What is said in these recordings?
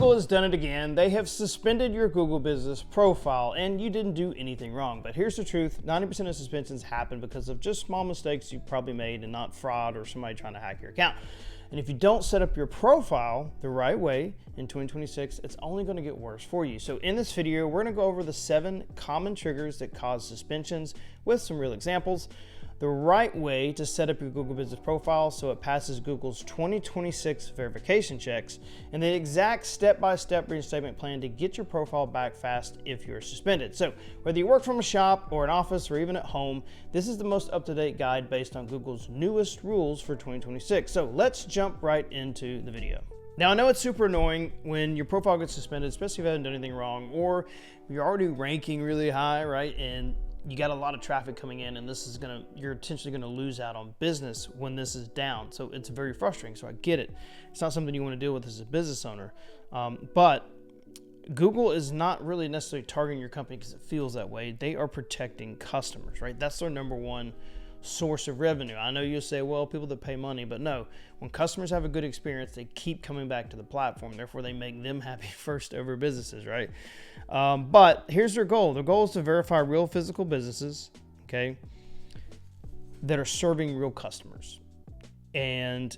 Google has done it again. They have suspended your Google business profile, and you didn't do anything wrong. But here's the truth, 90% of suspensions happen because of just small mistakes you probably made and not fraud or somebody trying to hack your account. And if you don't set up your profile the right way in 2026, it's only going to get worse for you. So in this video, we're going to go over the 7 common triggers that cause suspensions with some real examples, the right way to set up your Google business profile so it passes Google's 2026 verification checks, and the exact step-by-step reinstatement plan to get your profile back fast if you're suspended. So whether you work from a shop or an office or even at home, this is the most up-to-date guide based on Google's newest rules for 2026. So let's jump right into the video. Now, I know it's super annoying when your profile gets suspended, especially if you haven't done anything wrong, or you're already ranking really high, right? And you got a lot of traffic coming in, and you're potentially gonna lose out on business when this is down. So it's very frustrating, so I get it. It's not something you wanna deal with as a business owner. But Google is not really necessarily targeting your company because it feels that way. They are protecting customers, right? That's their number one source of revenue. I know you'll say, well, people that pay money, but no, when customers have a good experience, they keep coming back to the platform. Therefore, they make them happy first over businesses, right? But here's their goal. Their goal is to verify real physical businesses, okay, that are serving real customers. And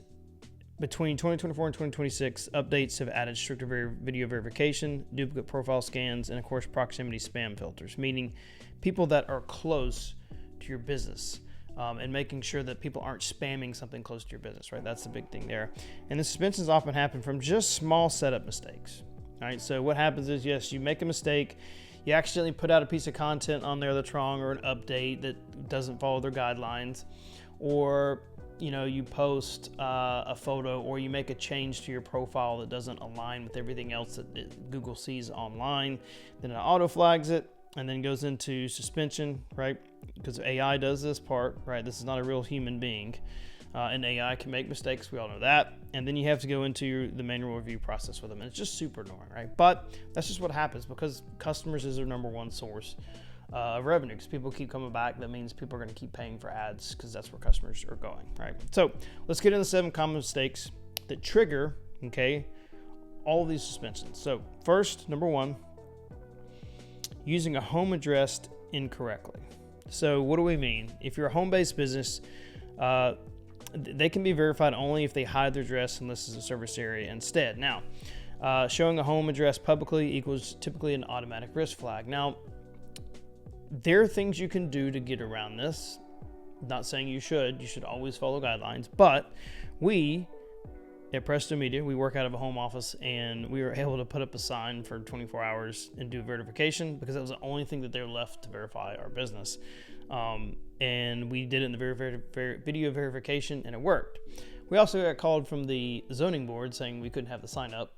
between 2024 and 2026, updates have added stricter video verification, duplicate profile scans, and of course, proximity spam filters, meaning people that are close to your business. And making sure that people aren't spamming something close to your business, right? That's the big thing there. And the suspensions often happen from just small setup mistakes, all right? So what happens is, yes, you make a mistake, you accidentally put out a piece of content on there that's wrong, or an update that doesn't follow their guidelines, or you post a photo, or you make a change to your profile that doesn't align with everything else that Google sees online, then it auto flags it, and then goes into suspension, right? Because AI does this part, right? This is not a real human being, and AI can make mistakes. We all know that. And then you have to go into the manual review process with them, and it's just super annoying, right? But that's just what happens because customers is their number one source of revenue. Because people keep coming back, that means people are going to keep paying for ads because that's where customers are going, right? So let's get into the 7 common mistakes that trigger, okay, all of these suspensions. So first, number 1. Using a home address incorrectly. So what do we mean? If you're a home-based business, they can be verified only if they hide their address and list as a service area instead. Now, showing a home address publicly equals typically an automatic risk flag. Now, there are things you can do to get around this. Not saying you should always follow guidelines, but we at Presto Media, we work out of a home office, and we were able to put up a sign for 24 hours and do verification because that was the only thing that they were left to verify our business. And we did it in the video verification, and it worked. We also got called from the zoning board saying we couldn't have the sign up,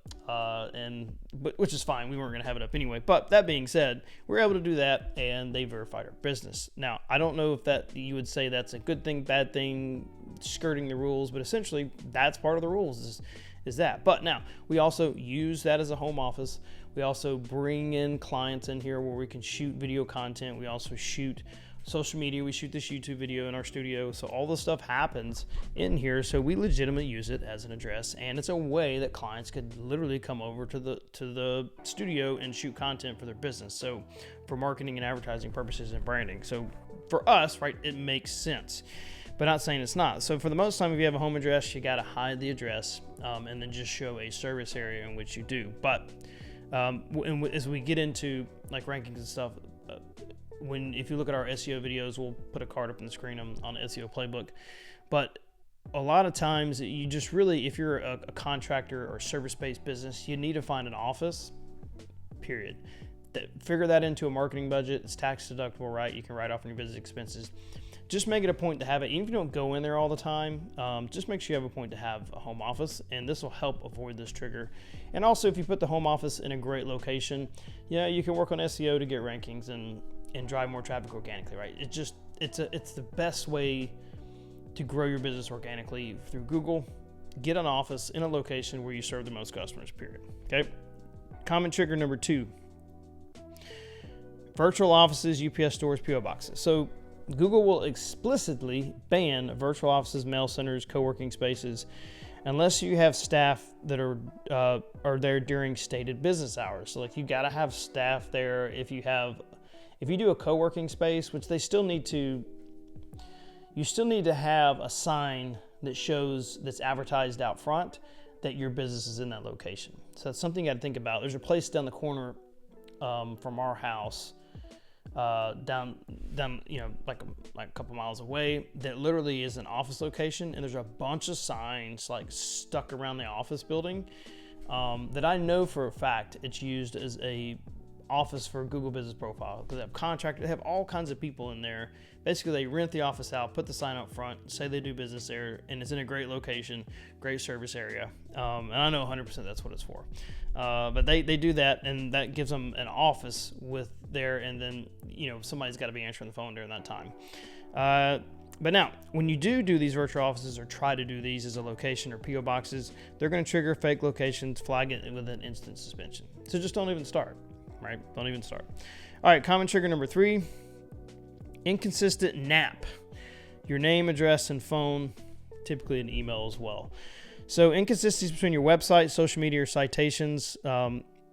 which is fine. We weren't going to have it up anyway. But that being said, we were able to do that, and they verified our business. Now, I don't know if that you would say that's a good thing, bad thing, skirting the rules, but essentially that's part of the rules is that. But now we also use that as a home office. We also bring in clients in here where we can shoot video content. We also shoot social media. We shoot this YouTube video in our studio. So all this stuff happens in here. So we legitimately use it as an address, and it's a way that clients could literally come over to the studio and shoot content for their business. So for marketing and advertising purposes and branding. So for us, right, it makes sense, but not saying it's not. So for the most time, if you have a home address, you got to hide the address and then just show a service area in which you do. But as we get into like rankings and stuff, if you look at our SEO videos, we'll put a card up on the screen on the SEO playbook. But a lot of times you just really, if you're a contractor or service-based business, you need to find an office, period. Figure that into a marketing budget. It's tax deductible, right? You can write off on your business expenses. Just make it a point to have it. Even if you don't go in there all the time, just make sure you have a point to have a home office, and this will help avoid this trigger. And also, if you put the home office in a great location, yeah, you can work on SEO to get rankings and drive more traffic organically, right? It's the best way to grow your business organically through Google. Get an office in a location where you serve the most customers, period. Okay. Common trigger number 2. Virtual offices, UPS stores, PO boxes. So Google will explicitly ban virtual offices, mail centers, co-working spaces, unless you have staff that are there during stated business hours. So like you got to have staff there. If you do a co-working space, which you still need to have a sign that shows, that's advertised out front, that your business is in that location. So that's something you got to think about. There's a place down the corner from our house, down like a couple miles away, that literally is an office location, and there's a bunch of signs like stuck around the office building that I know for a fact it's used as a office for Google Business Profile, because they have contractors, they have all kinds of people in there. Basically, they rent the office out, put the sign out front, say they do business there, and it's in a great location, great service area. And I know 100% that's what it's for. But they do that, and that gives them an office with there, and then somebody's got to be answering the phone during that time. But now, when you do these virtual offices, or try to do these as a location or PO boxes, they're going to trigger fake locations, flag it with an instant suspension. So just don't even start. Right? Don't even start. All right, common trigger number 3, inconsistent NAP. Your name, address, and phone, typically an email as well. So inconsistencies between your website, social media, or citations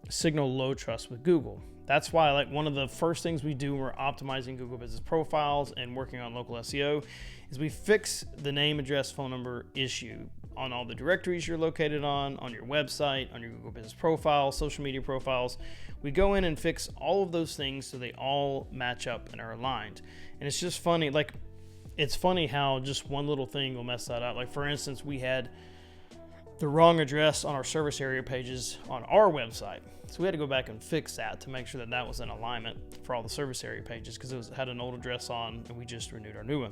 signal low trust with Google. That's why, like, one of the first things we do when we're optimizing Google Business Profiles and working on local SEO is we fix the name, address, phone number issue on all the directories you're located on your website, on your Google Business Profile, social media profiles. We go in and fix all of those things so they all match up and are aligned. And it's just funny, like, it's funny how just one little thing will mess that up. Like, for instance, we had the wrong address on our service area pages on our website. So we had to go back and fix that to make sure that that was in alignment for all the service area pages, because it had an old address on, and we just renewed our new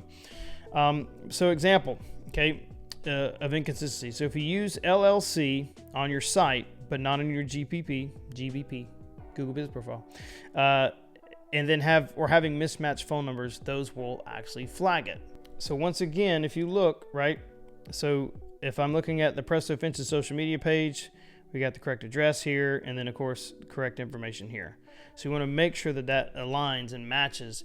one. So example, okay, of inconsistency. So if you use LLC on your site, but not on your GBP, Google Business Profile, and then having mismatched phone numbers, those will actually flag it. So once again, if you look, right, so if I'm looking at the Presto Fences social media page, we got the correct address here, and then of course correct information here. So you want to make sure that that aligns and matches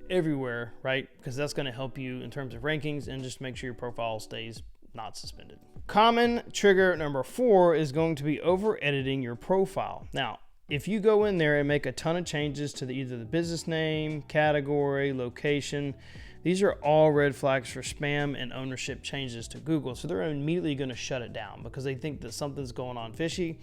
everywhere, right? Because that's going to help you in terms of rankings, and just make sure your profile stays not suspended. Common trigger number 4 is going to be over editing your profile. Now, if you go in there and make a ton of changes to either the business name, category, location, these are all red flags for spam and ownership changes to Google. So they're immediately going to shut it down because they think that something's going on fishy,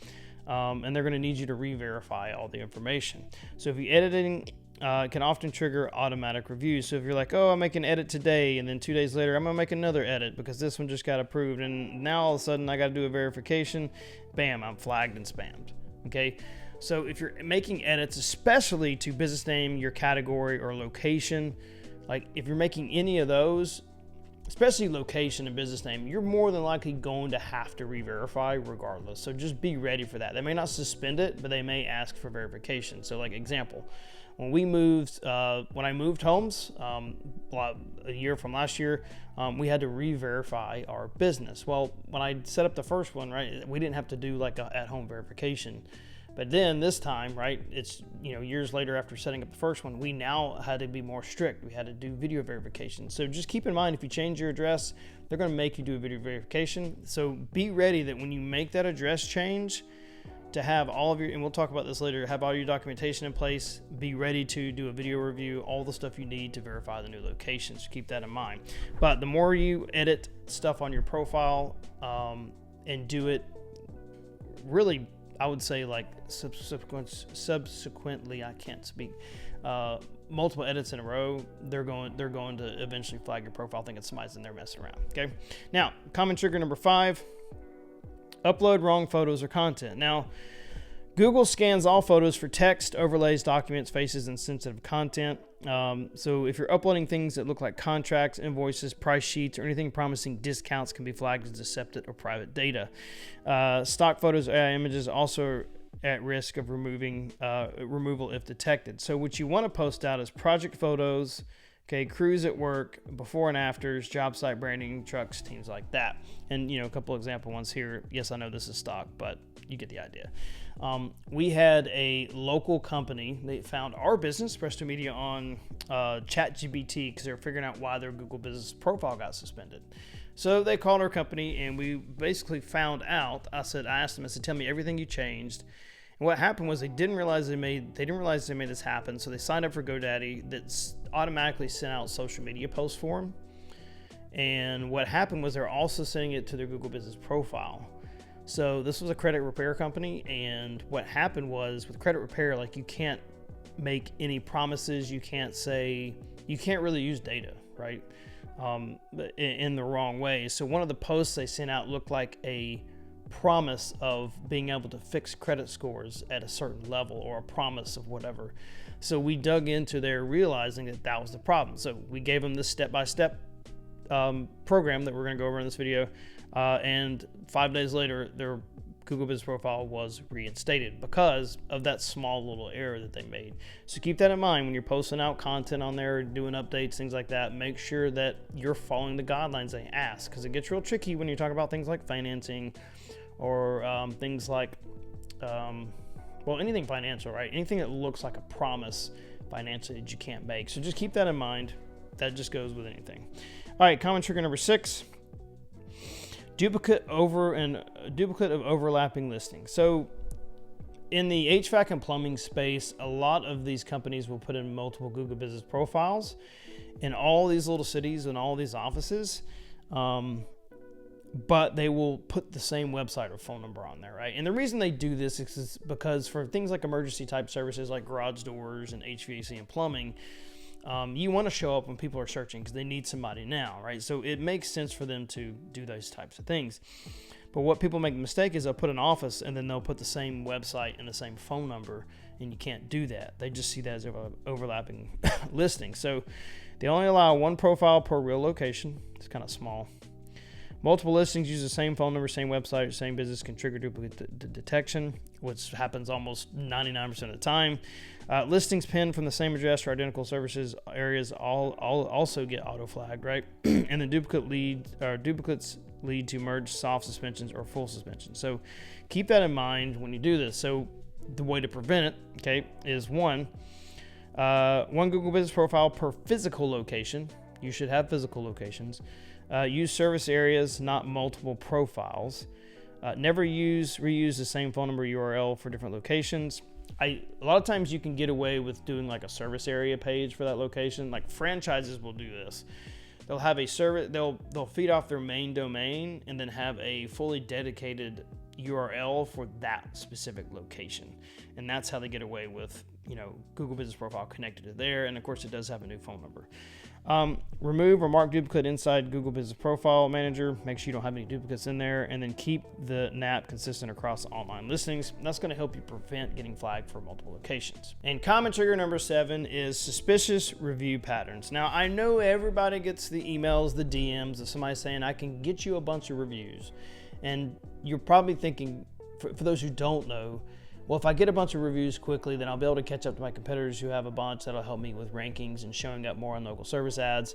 and they're going to need you to re-verify all the information. So if you're editing, it can often trigger automatic reviews. So if you're like, oh, I'll make an edit today, and then 2 days later, I'm going to make another edit because this one just got approved, and now all of a sudden I got to do a verification, bam, I'm flagged and spammed. Okay. So if you're making edits, especially to business name, your category, or location, like if you're making any of those, especially location and business name, you're more than likely going to have to re-verify regardless. So just be ready for that. They may not suspend it, but they may ask for verification. So like example, when I moved homes a year from last year, we had to re-verify our business. Well, when I set up the first one, right, we didn't have to do like a at-home verification. But then this time, right, it's, years later after setting up the first one, we now had to be more strict. We had to do video verification. So just keep in mind, if you change your address, they're going to make you do a video verification. So be ready that when you make that address change, to have all of your, and we'll talk about this later, have all your documentation in place, be ready to do a video review, all the stuff you need to verify the new location. So keep that in mind. But the more you edit stuff on your profile and do it really, I would say, like subsequently, I can't speak, multiple edits in a row, they're going to eventually flag your profile thinking somebody's in there messing around. Okay. Now, common trigger number 5, upload wrong photos or content. Now, Google scans all photos for text, overlays, documents, faces, and sensitive content. So if you're uploading things that look like contracts, invoices, price sheets, or anything promising discounts, can be flagged as deceptive or private data. Stock photos or images also at risk of removal if detected. So what you want to post out is project photos, okay, crews at work, before and afters, job site branding, trucks, teams like that. And, a couple example ones here. Yes, I know this is stock, but you get the idea. We had a local company, they found our business, Presto Media, on ChatGPT because they were figuring out why their Google Business Profile got suspended. So they called our company, and we basically found out. I asked them, tell me everything you changed. And what happened was they didn't realize they made this happen. So they signed up for GoDaddy that automatically sent out social media posts for them. And what happened was they're also sending it to their Google Business profile. So this was a credit repair company, and what happened was with credit repair, like, you can't make any promises. You can't really use data, right? In the wrong way. So one of the posts they sent out looked like a promise of being able to fix credit scores at a certain level, or a promise of whatever. So we dug into there, realizing that was the problem. So we gave them this step-by-step program that we're going to go over in this video, and 5 days later their Google Business profile was reinstated because of that small little error that they made. So keep that in mind when you're posting out content on there, doing updates, things like that. Make sure that you're following the guidelines they ask, because it gets real tricky when you talk about things like financing, or things like anything financial, right? Anything that looks like a promise financially that you can't make. So just keep that in mind. That just goes with anything. All right, common trigger number 6. Duplicate of overlapping listings. So in the HVAC and plumbing space, a lot of these companies will put in multiple Google Business profiles in all these little cities and all these offices, but they will put the same website or phone number on there, right? And the reason they do this is because for things like emergency type services like garage doors and HVAC and plumbing, you want to show up when people are searching because they need somebody now, right? So it makes sense for them to do those types of things. But what people make the mistake is they'll put an office and then they'll put the same website and the same phone number, and you can't do that. They just see that as overlapping listings. So they only allow one profile per real location. It's kind of small. Multiple listings use the same phone number, same website, same business can trigger duplicate detection, which happens almost 99% of the time. Listings pinned from the same address or identical services areas also get auto flagged, right? And the duplicates lead to merged soft suspensions or full suspensions. So keep that in mind when you do this. So the way to prevent it, okay, is one Google Business profile per physical location. You should have physical locations. Use service areas, not multiple profiles. Never reuse the same phone number URL for different locations. A lot of times you can get away with doing like a service area page for that location. Like franchises will do this. They'll have a service. They'll feed off their main domain and then have a fully dedicated URL for that specific location, and that's how they get away with Google Business profile connected to there. And of course, it does have a new phone number. Remove or mark duplicate inside Google Business Profile Manager. Make sure you don't have any duplicates in there, and then keep the NAP consistent across online listings. That's going to help you prevent getting flagged for multiple locations. And common trigger number 7 is suspicious review patterns. Now, I know everybody gets the emails, the DMs of somebody saying, I can get you a bunch of reviews. And you're probably thinking, for those who don't know, well, if I get a bunch of reviews quickly, then I'll be able to catch up to my competitors who have a bunch. That'll help me with rankings and showing up more on local service ads.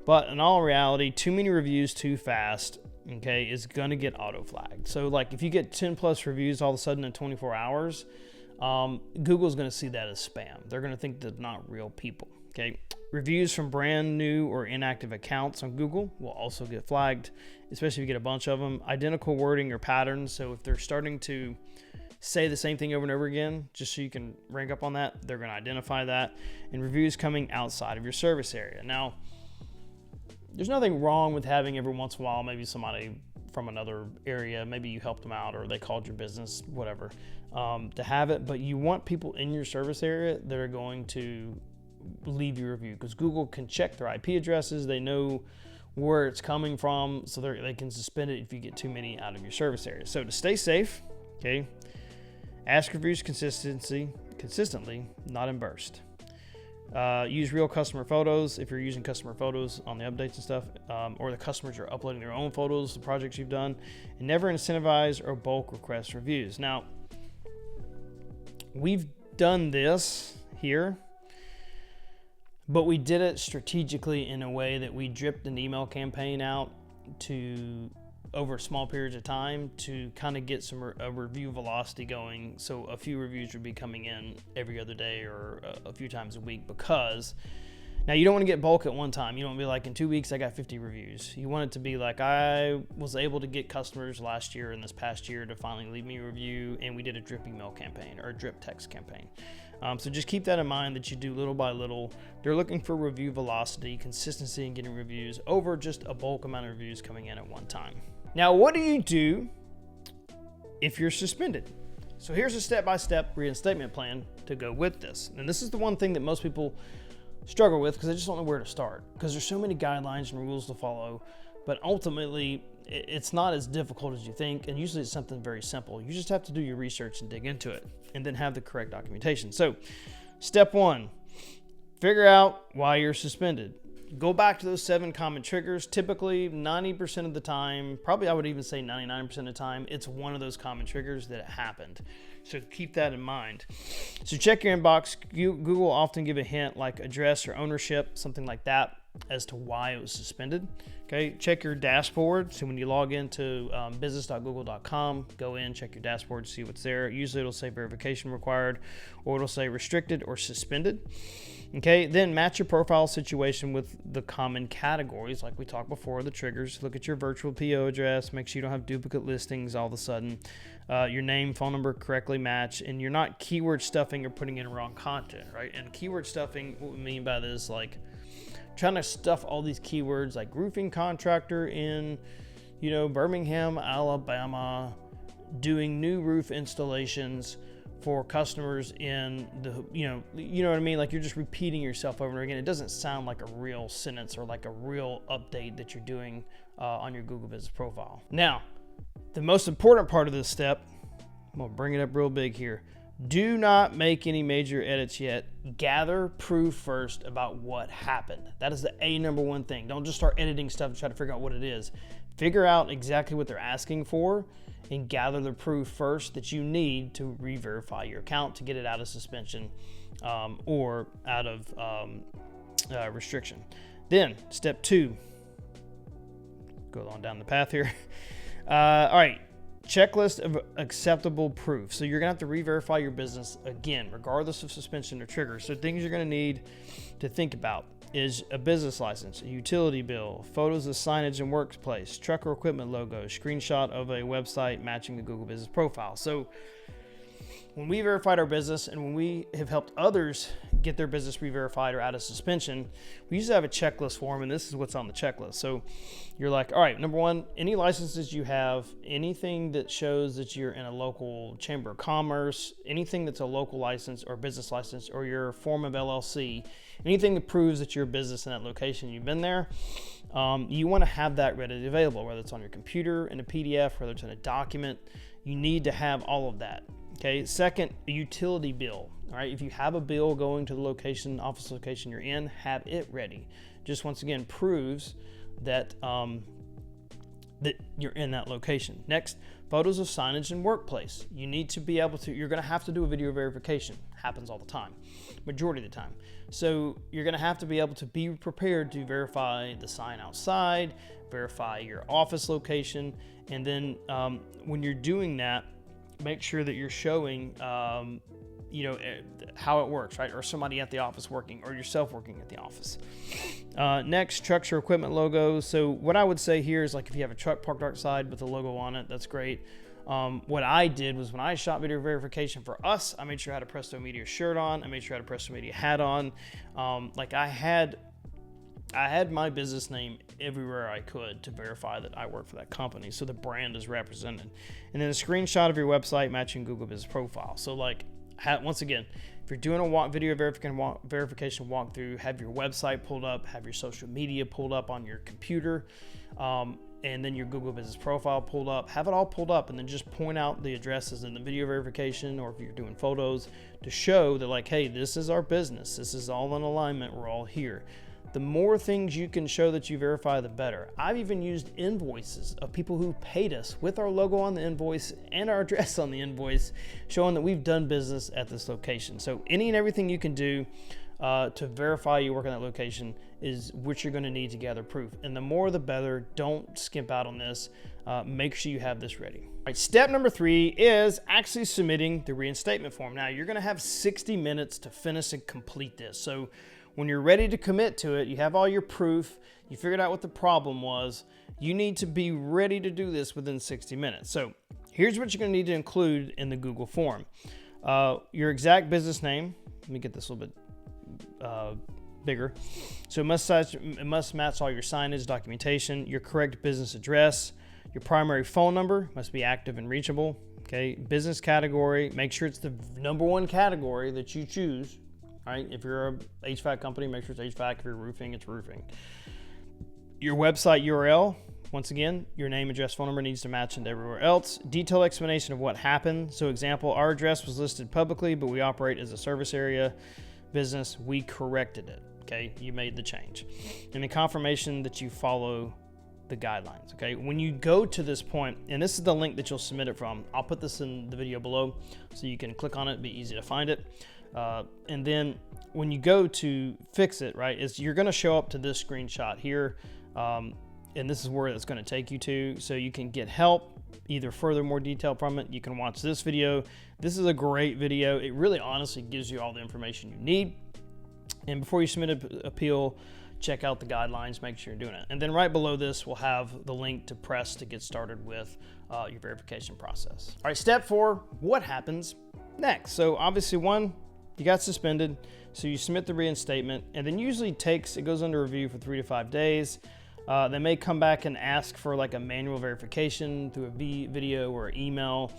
But in all reality, too many reviews too fast, okay, is going to get auto flagged. So like if you get 10 plus reviews all of a sudden in 24 hours, Google's going to see that as spam. They're going to think they're not real people, okay? Reviews from brand new or inactive accounts on Google will also get flagged, especially if you get a bunch of them. Identical wording or patterns. So if they're starting to say the same thing over and over again, just so you can rank up on that, they're going to identify that. And reviews coming outside of your service area. Now, there's nothing wrong with having every once in a while maybe somebody from another area, maybe you helped them out or they called your business, whatever, to have it. But you want people in your service area that are going to leave you a review, because Google can check their IP addresses. They know where it's coming from, so they can suspend it if you get too many out of your service area. So to stay safe, okay, ask reviews consistently, not in burst. Use real customer photos if you're using customer photos on the updates and stuff, or the customers are uploading their own photos, the projects you've done, and never incentivize or bulk request reviews. Now, we've done this here, but we did it strategically in a way that we dripped an email campaign out to over small periods of time to kind of get a review velocity going. So a few reviews would be coming in every other day or a few times a week, because Now, you don't want to get bulk at one time. You don't want to be like, in 2 weeks, I got 50 reviews. You want it to be like, I was able to get customers last year and this past year to finally leave me a review, and we did a drip email campaign or a drip text campaign. So just keep that in mind, that you do little by little. They're looking for review velocity, consistency in getting reviews over just a bulk amount of reviews coming in at one time. Now, what do you do if you're suspended? So here's a step-by-step reinstatement plan to go with this. And this is the one thing that most people struggle with, because they just don't know where to start, because there's so many guidelines and rules to follow. But ultimately, it's not as difficult as you think, and usually it's something very simple. You just have to do your research and dig into it, and then have the correct documentation. So step one, figure out why you're suspended. Go back to those 7 common triggers. Typically 90% of the time, probably I would even say 99% of the time, it's one of those common triggers that it happened. So keep that in mind. So check your inbox. Google will often give a hint like address or ownership, something like that, as to why it was suspended. Okay, check your dashboard. So when you log into business.google.com, go in, check your dashboard, see what's there. Usually it'll say verification required, or it'll say restricted or suspended. Okay, then match your profile situation with the common categories, like we talked before, the triggers. Look at your virtual PO address, make sure you don't have duplicate listings all of a sudden. Your name, phone number correctly match, and you're not keyword stuffing or putting in wrong content, right? And keyword stuffing, what we mean by this, like trying to stuff all these keywords like roofing contractor in, Birmingham, Alabama, doing new roof installations for customers in the, you know what I mean? Like you're just repeating yourself over and over again. It doesn't sound like a real sentence or like a real update that you're doing on your Google Business Profile. Now, the most important part of this step, I'm gonna bring it up real big here. Do not make any major edits yet. Gather proof first about what happened. That is the number one thing. Don't just start editing stuff and try to figure out what it is. Figure out exactly what they're asking for and gather the proof first that you need to re-verify your account to get it out of suspension or out of restriction. Then step 2, go on down the path here. All right, checklist of acceptable proof. So you're gonna have to re-verify your business again, regardless of suspension or trigger. So things you're gonna need to think about is a business license, a utility bill, photos of signage and workplace, truck or equipment logo, screenshot of a website matching the Google Business Profile. So when we verified our business and when we have helped others get their business re-verified or out of suspension, we usually have a checklist form, and this is what's on the checklist. So you're like, all right, number 1, any licenses you have, anything that shows that you're in a local chamber of commerce, anything that's a local license or business license or your form of LLC, anything that proves that you're a business in that location, you've been there, you want to have that readily available, whether it's on your computer in a PDF, whether it's in a document. You need to have all of that. Okay. Second, a utility bill. All right. If you have a bill going to the location, office location you're in, have it ready. Just once again proves that that you're in that location. Next, photos of signage and workplace. You need to be able to, you're going to have to do a video verification. Happens all the time, majority of the time. So you're going to have to be able to be prepared to verify the sign outside, verify your office location, and then when you're doing that, make sure that you're showing how it works, right? Or somebody at the office working, or yourself working at the office. Next, trucks or equipment logos. So what I would say here is, like, if you have a truck parked outside with a logo on it, that's great. What I did was, when I shot video verification for us, I made sure I had a Presto Media shirt on. I made sure I had a Presto Media hat on. I had my business name everywhere I could to verify that I work for that company, so the brand is represented. And then a screenshot of your website matching Google Business Profile. So, like, once again, if you're doing a video verification walkthrough, have your website pulled up, have your social media pulled up on your computer, and then your Google Business Profile pulled up. Have it all pulled up, and then just point out the addresses in the video verification, or if you're doing photos, to show that, like, hey, this is our business. This is all in alignment. We're all here. The more things you can show that you verify, the better. I've even used invoices of people who paid us with our logo on the invoice and our address on the invoice, showing that we've done business at this location. So any and everything you can do to verify you work in that location is what you're going to need to gather proof. And the more the better. Don't skimp out on this. Make sure you have this ready. All right, step number 3 is actually submitting the reinstatement form. Now, you're going to have 60 minutes to finish and complete this. So when you're ready to commit to it, you have all your proof, you figured out what the problem was, you need to be ready to do this within 60 minutes. So here's what you're going to need to include in the Google form. Your exact business name. Let me get this a little bit bigger. So it must match all your signage, documentation, your correct business address, your primary phone number must be active and reachable. Okay, business category, make sure it's the #1 category that you choose. All right, if you're a HVAC company, make sure it's HVAC. If you're roofing, it's roofing. Your website URL, once again, your name, address, phone number needs to match into everywhere else. Detailed explanation of what happened. So example, our address was listed publicly, but we operate as a service area business. We corrected it. Okay, you made the change. And the confirmation that you follow the guidelines. Okay, when you go to this point, and this is the link that you'll submit it from, I'll put this in the video below so you can click on it, be easy to find it. And then when you go to fix it, right, is you're going to show up to this screenshot here, and this is where it's going to take you to, so you can get help, either further more detail from it. You can watch this video. This is a great video. It really honestly gives you all the information you need. And before you submit an appeal, check out the guidelines, make sure you're doing it. And then right below this, we'll have the link to press to get started with your verification process. All right, step 4, what happens next? So obviously, 1, you got suspended, so you submit the reinstatement, and then usually it goes under review for 3 to 5 days. They may come back and ask for like a manual verification through a video or email.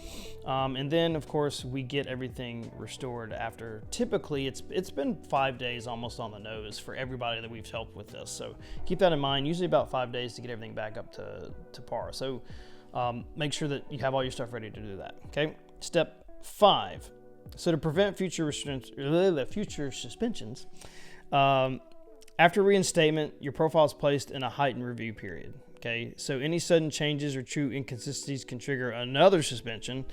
And then of course we get everything restored after, typically it's been 5 days almost on the nose for everybody that we've helped with this. So keep that in mind, usually about 5 days to get everything back up to par. So make sure that you have all your stuff ready to do that. Okay. Step 5. So to prevent future suspensions, after reinstatement, your profile is placed in a heightened review period. Okay, so any sudden changes or true inconsistencies can trigger another suspension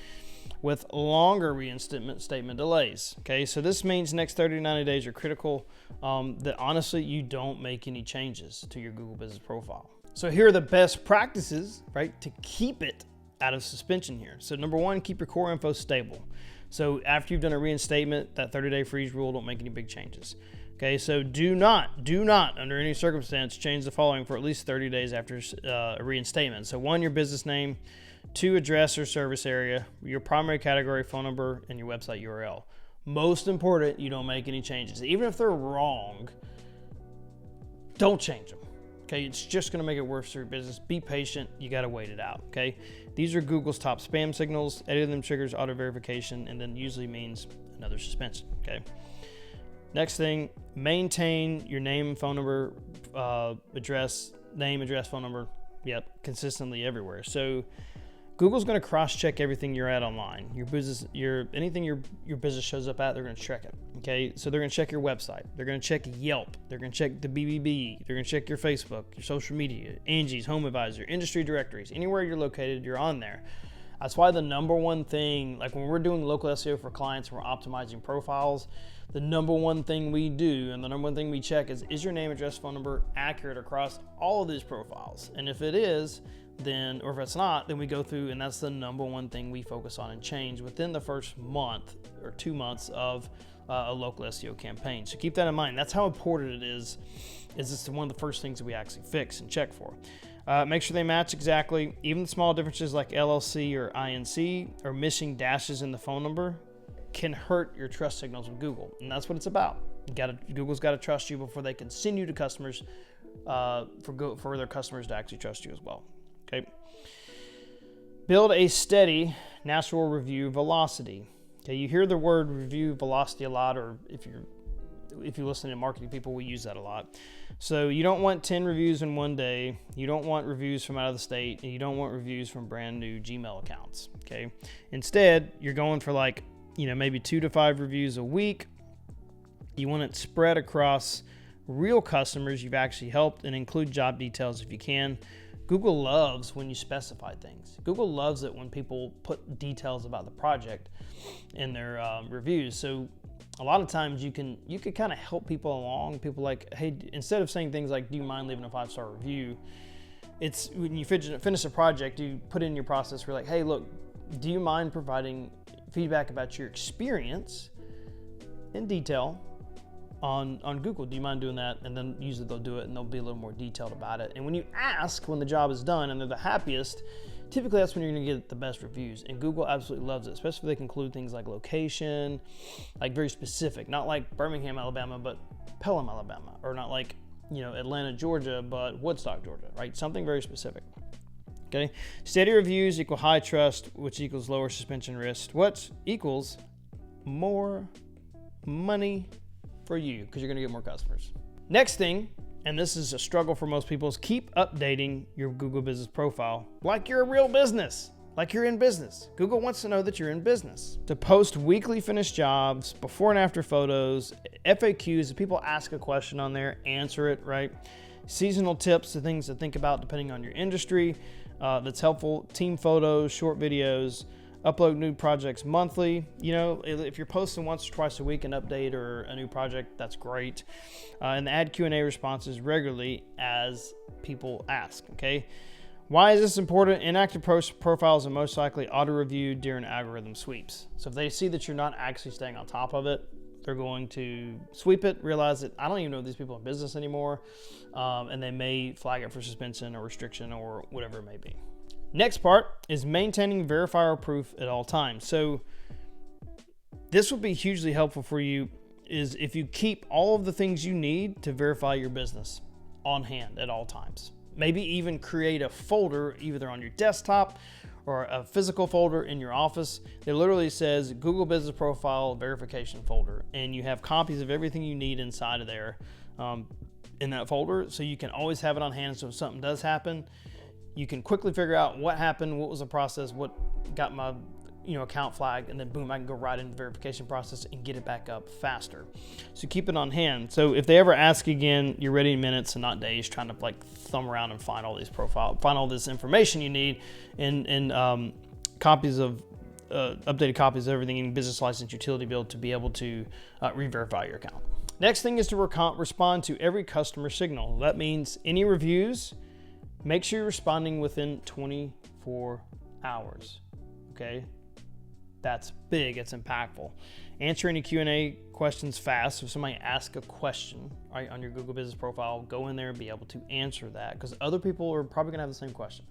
with longer reinstatement delays. Okay, so this means next 30 to 90 days are critical, that honestly you don't make any changes to your Google Business profile. So here are the best practices, right, to keep it out of suspension here. So number 1, keep your core info stable. So after you've done a reinstatement, that 30-day freeze rule, don't make any big changes. Okay, so do not, under any circumstance, change the following for at least 30 days after a reinstatement. So 1, your business name, 2, address or service area, your primary category, phone number, and your website URL. Most important, you don't make any changes. Even if they're wrong, don't change them. Okay, it's just gonna make it worse for your business. Be patient, you gotta wait it out, okay? These are Google's top spam signals. Any of them triggers auto verification and then usually means another suspension, okay? Next thing, maintain your name, phone number, address, phone number, consistently everywhere. So Google's going to cross-check everything you're at online. Your business, anything your business shows up at, they're going to check it. Okay, so they're going to check your website. They're going to check Yelp. They're going to check the BBB. They're going to check your Facebook, your social media, Angie's, Home Advisor, industry directories. Anywhere you're located, you're on there. That's why the #1 thing, like when we're doing local SEO for clients and we're optimizing profiles, the #1 thing we do and the #1 thing we check is your name, address, phone number accurate across all of these profiles? And if it is, then, or if it's not, then we go through and that's the #1 thing we focus on and change within the first month or 2 months of a local SEO campaign. So keep that in mind. That's how important it is it's one of the first things that we actually fix and check for. Make sure they match exactly. Even small differences like LLC or INC or missing dashes in the phone number can hurt your trust signals with Google. And that's what it's about. Google's got to trust you before they can send you to customers for their customers to actually trust you as well. Okay. Build a steady natural review velocity. Okay, you hear the word review velocity a lot, or if you listen to marketing people, we use that a lot. So you don't want 10 reviews in one day. You don't want reviews from out of the state, and you don't want reviews from brand new Gmail accounts. Okay. Instead, you're going for like, maybe 2 to 5 reviews a week. You want it spread across real customers you've actually helped and include job details if you can. Google loves when you specify things. Google loves it when people put details about the project in their reviews. So a lot of times you can kind of help people along. People like, hey, instead of saying things like, do you mind leaving a 5-star review? It's when you finish a project, you put in your process where you're like, hey, look, do you mind providing feedback about your experience in detail on Google. Do you mind doing that? And then usually they'll do it and they'll be a little more detailed about it. And when you ask when the job is done and they're the happiest, typically that's when you're gonna get the best reviews. And Google absolutely loves it, especially if they can include things like location, like very specific, not like Birmingham, Alabama, but Pelham, Alabama, or not like, you know, Atlanta, Georgia, but Woodstock, Georgia, right? Something very specific. Okay, steady reviews equal high trust, which equals lower suspension risk, what equals more money for you because you're going to get more customers. Next thing, and this is a struggle for most people, is keep updating your Google business profile like you're a real business, like you're in business. Google wants to know that you're in business. To post weekly finished jobs, before and after photos, FAQs, if people ask a question on there, answer it, right? Seasonal tips, the things to think about depending on your industry. That's helpful. Team photos, short videos, upload new projects monthly. You know, if you're posting once or twice a week an update or a new project, that's great. And add Q&A responses regularly as people ask, okay? Why is this important? Inactive profiles are most likely auto-reviewed during algorithm sweeps. So if they see that you're not actually staying on top of it, they're going to sweep it, realize that I don't even know these people in business anymore, and they may flag it for suspension or restriction or whatever it may be. Next part is maintaining verifier proof at all times. So this will be hugely helpful for you is if you keep all of the things you need to verify your business on hand at all times. Maybe even create a folder either on your desktop or a physical folder in your office that literally says Google Business Profile Verification Folder. And you have copies of everything you need inside of there in that folder. So you can always have it on hand. So if something does happen, you can quickly figure out what happened, what was the process, what got my account flagged, and then boom, I can go right into the verification process and get it back up faster. So keep it on hand. So if they ever ask again, you're ready in minutes and not days, trying to like thumb around and find all this information you need in copies of updated copies of everything in business license, utility bill to be able to re-verify your account. Next thing is to respond to every customer signal. That means any reviews, make sure you're responding within 24 hours. Okay. That's big, it's impactful. Answer any Q&A questions fast. So if somebody asks a question right on your Google Business Profile, go in there and be able to answer that because other people are probably gonna have the same question.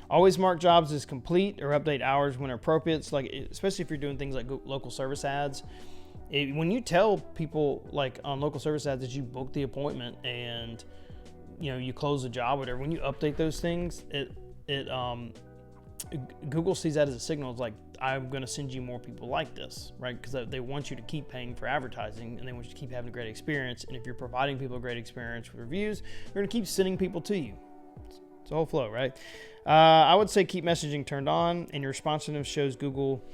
Always mark jobs as complete or update hours when appropriate. So especially if you're doing things like local service ads. When you tell people like on local service ads that you booked the appointment and you close the job, whatever, when you update those things, Google sees that as a signal. It's like, I'm going to send you more people like this, right? Because they want you to keep paying for advertising and they want you to keep having a great experience. And if you're providing people a great experience with reviews, they're going to keep sending people to you. It's a whole flow, right? I would say keep messaging turned on, and your responsiveness shows Google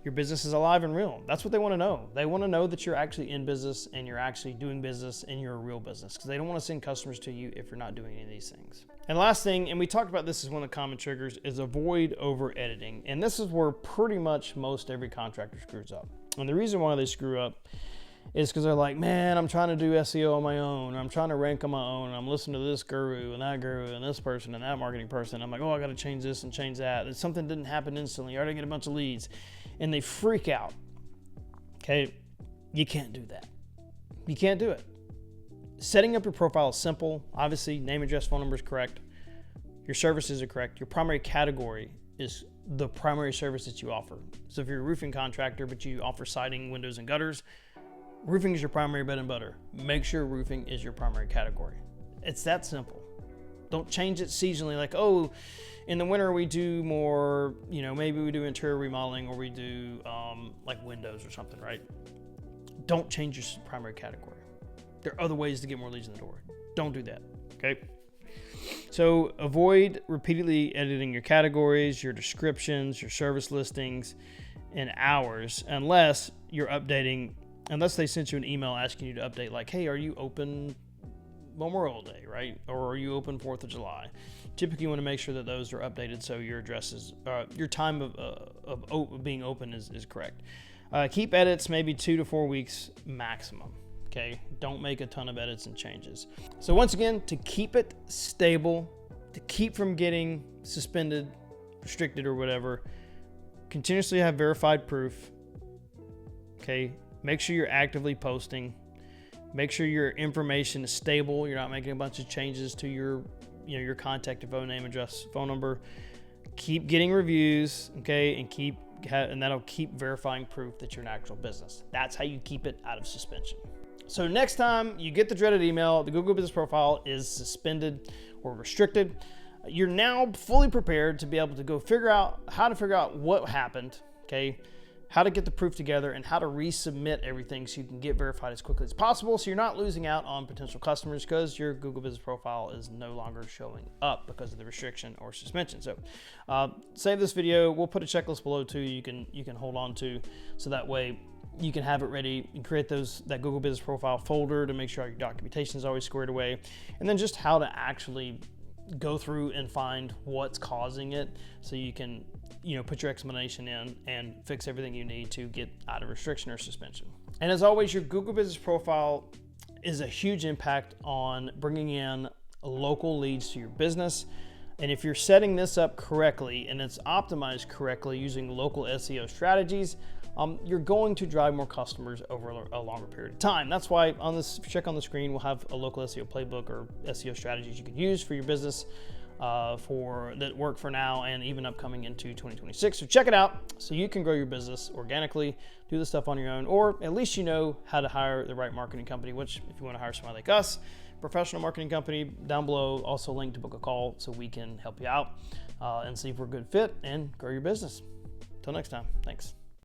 your business is alive and real. That's what they want to know. They want to know that you're actually in business and you're actually doing business and you're a real business because they don't want to send customers to you if you're not doing any of these things. And last thing, and we talked about this as one of the common triggers, is avoid over editing. And this is where pretty much most every contractor screws up. And the reason why they screw up is because they're like, man, I'm trying to do SEO on my own, or I'm trying to rank on my own, and I'm listening to this guru and this person and that marketing person. I'm like, oh, I got to change this and change that. And something didn't happen instantly. I already get a bunch of leads. And they freak out. Okay, you can't do that. You can't do it. Setting up your profile is simple. Obviously, name, address, phone number is correct. Your services are correct. Your primary category is the primary service that you offer. So if you're a roofing contractor, but you offer siding, windows, and gutters, roofing is your primary bread and butter. Make sure roofing is your primary category. It's that simple. Don't change it seasonally. Like, oh, in the winter we do more, maybe we do interior remodeling or we do like windows or something, right? Don't change your primary category. There are other ways to get more leads in the door. Don't do that, okay? So avoid repeatedly editing your categories, your descriptions, your service listings, and hours unless they sent you an email asking you to update like, hey, are you open Memorial Day, right? Or are you open 4th of July? Typically you want to make sure that those are updated so your addresses, your time of being open is correct. Keep edits maybe 2 to 4 weeks maximum. Okay, don't make a ton of edits and changes. So once again, to keep it stable, to keep from getting suspended, restricted, or whatever, continuously have verified proof. Okay, make sure you're actively posting. Make sure your information is stable. You're not making a bunch of changes to your, your contact info, name, address, phone number. Keep getting reviews, okay, and that'll keep verifying proof that you're an actual business. That's how you keep it out of suspension. So next time you get the dreaded email, the Google Business Profile is suspended or restricted, you're now fully prepared to be able to go figure out what happened, okay, how to get the proof together, and how to resubmit everything so you can get verified as quickly as possible, so you're not losing out on potential customers because your Google Business Profile is no longer showing up because of the restriction or suspension. So save this video. We'll put a checklist below too you can hold on to, so that way you can have it ready and create that Google Business Profile folder to make sure your documentation is always squared away, and then just how to actually go through and find what's causing it, so you can put your explanation in and fix everything you need to get out of restriction or suspension. And as always, your Google Business Profile is a huge impact on bringing in local leads to your business. And if you're setting this up correctly and it's optimized correctly using local SEO strategies, you're going to drive more customers over a longer period of time. That's why on this, if you check on the screen, we'll have a local SEO playbook or SEO strategies you can use for your business that work for now and even upcoming into 2026. So check it out so you can grow your business organically, do this stuff on your own, or at least you know how to hire the right marketing company, which if you want to hire somebody like us, professional marketing company, down below, also link to book a call so we can help you out and see if we're a good fit and grow your business. Until next time, thanks.